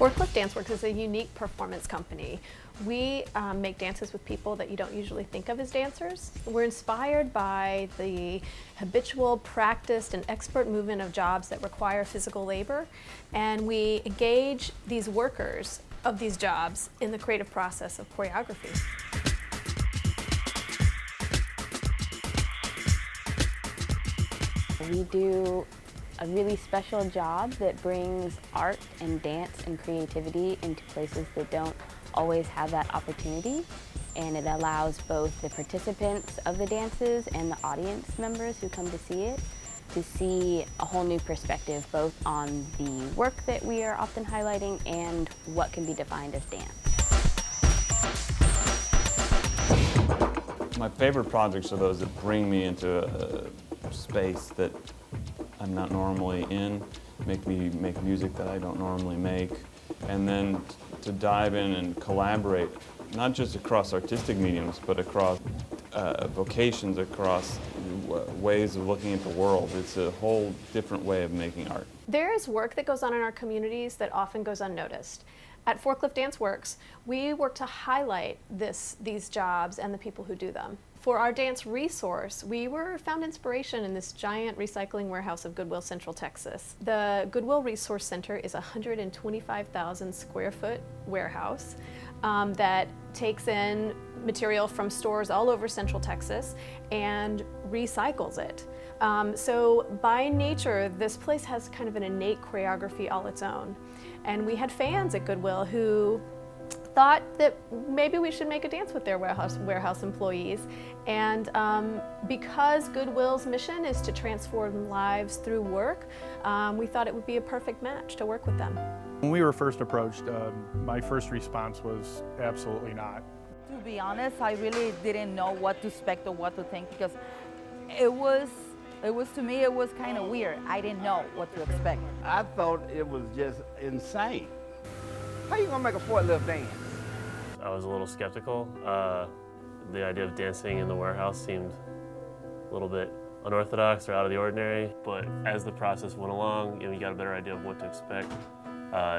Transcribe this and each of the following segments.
Forklift Danceworks is a unique performance company. We make dances with people that you don't usually think of as dancers. We're inspired by the habitual, practiced, and expert movement of jobs that require physical labor, and we engage these workers of these jobs in the creative process of choreography. We do a really special job that brings art and dance and creativity into places that don't always have that opportunity, and it allows both the participants of the dances and the audience members who come to see it to see a whole new perspective both on the work that we are often highlighting and what can be defined as dance. My favorite projects are those that bring me into a space that I'm not normally in, make me make music that I don't normally make, and then to dive in and collaborate, not just across artistic mediums, but across vocations, across ways of looking at the world. It's a whole different way of making art. There is work that goes on in our communities that often goes unnoticed. At Forklift Danceworks, we work to highlight these jobs and the people who do them. For our dance resource, we found inspiration in this giant recycling warehouse of Goodwill, Central Texas. The Goodwill Resource Center is a 125,000 square foot warehouse that takes in material from stores all over Central Texas and recycles it. So by nature, this place has kind of an innate choreography all its own. And we had fans at Goodwill who thought that maybe we should make a dance with their warehouse employees. And because Goodwill's mission is to transform lives through work, we thought it would be a perfect match to work with them. When we were first approached, my first response was absolutely not. To be honest, I really didn't know what to expect or what to think, because it was to me, it was kind of weird. I didn't know what to expect. I thought it was just insane. How you gonna make a forklift dance? I was a little skeptical. The idea of dancing in the warehouse seemed a little bit unorthodox or out of the ordinary, but as the process went along, you got a better idea of what to expect.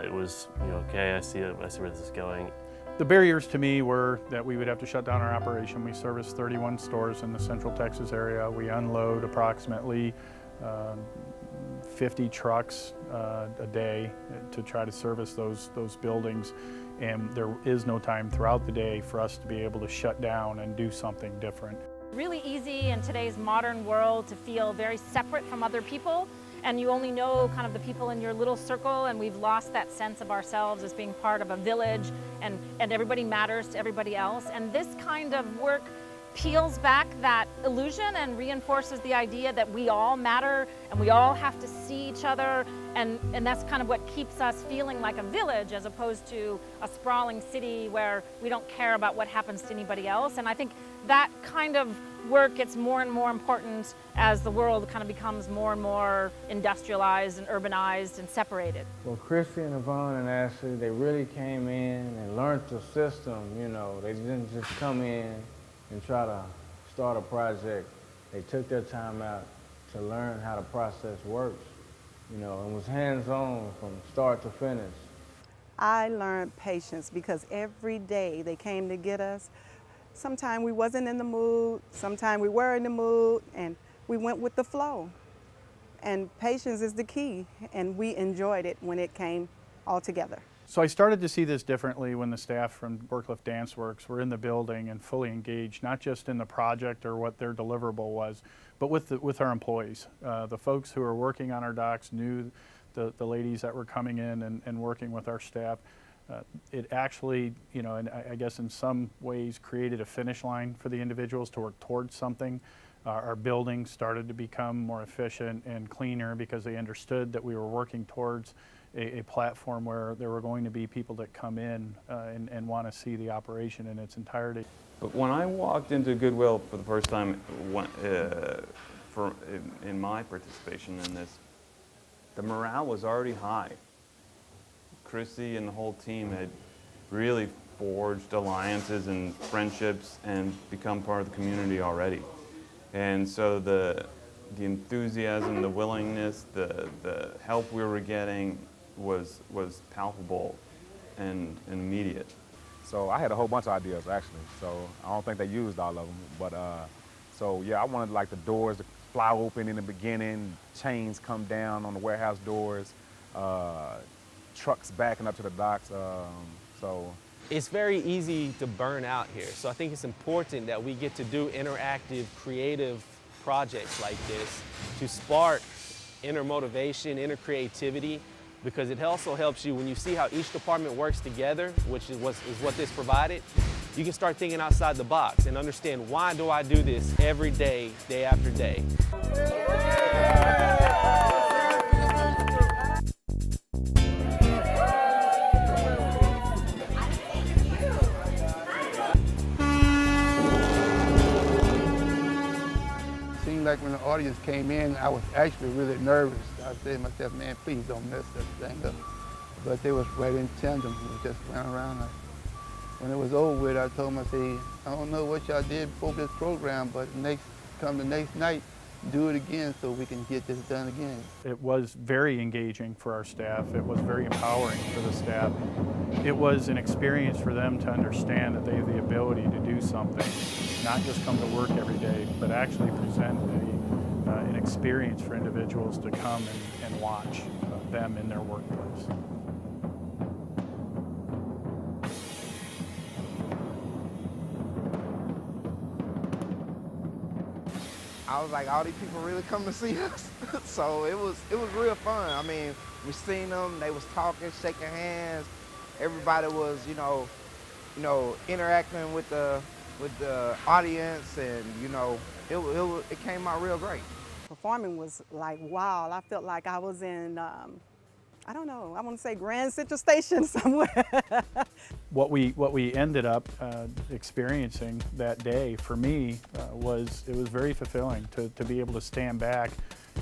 It was, okay, I see where this is going. The barriers to me were that we would have to shut down our operation. We service 31 stores in the Central Texas area. We unload approximately 50 trucks a day to try to service those buildings, and there is no time throughout the day for us to be able to shut down and do something different. Really easy in today's modern world to feel very separate from other people, and you only know kind of the people in your little circle, and we've lost that sense of ourselves as being part of a village, and everybody matters to everybody else. And this kind of work peels back that illusion and reinforces the idea that we all matter and we all have to see each other, and that's kind of what keeps us feeling like a village as opposed to a sprawling city where we don't care about what happens to anybody else. And I think that kind of work gets more and more important as the world kind of becomes more and more industrialized and urbanized and separated. Well, Christy and Buan and Ashley, they really came in and learned the system, They didn't just come in and try to start a project. They took their time out to learn how the process works, and was hands-on from start to finish. I learned patience because every day they came to get us. Sometimes we wasn't in the mood, sometimes we were in the mood, and we went with the flow. And patience is the key, and we enjoyed it when it came all together. So I started to see this differently when the staff from Forklift Danceworks were in the building and fully engaged, not just in the project or what their deliverable was, but with our employees. The folks who were working on our docks knew the ladies that were coming in and working with our staff. It actually, and I guess in some ways created a finish line for the individuals to work towards something. Our building started to become more efficient and cleaner because they understood that we were working towards a platform where there were going to be people that come in and want to see the operation in its entirety. But when I walked into Goodwill for the first time in my participation in this, the morale was already high. Chrissy and the whole team had really forged alliances and friendships and become part of the community already. And so the enthusiasm, the willingness, the help we were getting was palpable. and immediate. So I had a whole bunch of ideas actually. So I don't think they used all of them, but so yeah, I wanted like the doors to fly open in the beginning, chains come down on the warehouse doors, trucks backing up to the docks. So it's very easy to burn out here. So I think it's important that we get to do interactive, creative projects like this to spark inner motivation, inner creativity, because it also helps you when you see how each department works together, which is what this provided. You can start thinking outside the box and understand, why do I do this every day, day after day? Seemed like when the audience came in, I was actually really nervous. I said to myself, man, please don't mess that thing up. But they was right in tandem. We just ran around. When it was over with, I told them, I said, I don't know what y'all did before this program, but come the next night, do it again so we can get this done again. It was very engaging for our staff. It was very empowering for the staff. It was an experience for them to understand that they have the ability to do something, not just come to work every day, but actually present an experience for individuals to come and watch them in their workplace. I was like, all these people really come to see us. So it was real fun. I mean, we seen them, they was talking, shaking hands. Everybody was, you know, interacting with the audience, and it came out real great. Performing was like, wow, I felt like I was in, I don't know, I want to say Grand Central Station somewhere. What we ended up experiencing that day, for me, it was very fulfilling to be able to stand back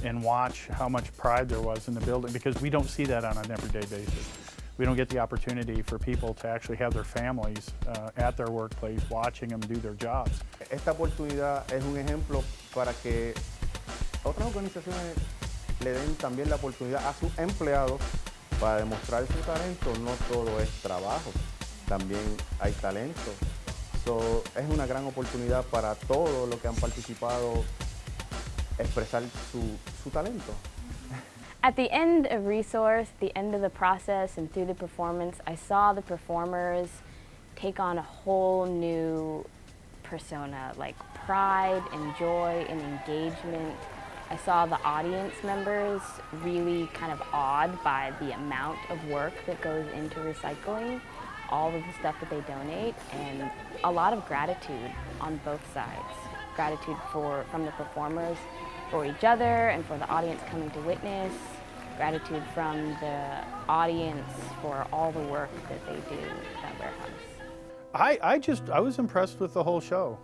and watch how much pride there was in the building, because we don't see that on an everyday basis. We don't get the opportunity for people to actually have their families at their workplace watching them do their jobs. Esta oportunidad es un ejemplo para que otras organizaciones le den también la oportunidad a sus empleados para demostrar su talento. No todo es trabajo, también hay talento. So, es una gran oportunidad para todos los que han participado expresar su talento. At the end of Resource, the end of the process and through the performance, I saw the performers take on a whole new persona, like pride and joy and engagement. I saw the audience members really kind of awed by the amount of work that goes into recycling, all of the stuff that they donate, and a lot of gratitude on both sides. Gratitude from the performers for each other and for the audience coming to witness. Gratitude from the audience for all the work that they do at that warehouse. I was impressed with the whole show.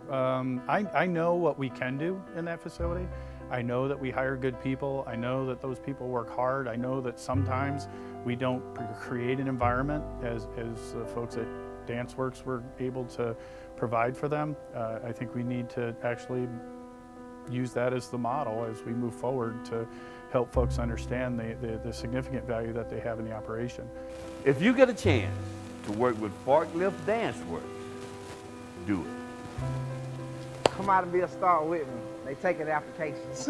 I know what we can do in that facility. I know that we hire good people. I know that those people work hard. I know that sometimes we don't create an environment as the folks at Danceworks were able to provide for them. I think we need to actually use that as the model as we move forward to help folks understand the significant value that they have in the operation. If you get a chance to work with Forklift Danceworks, do it. Come out and be a star with me. They taking applications.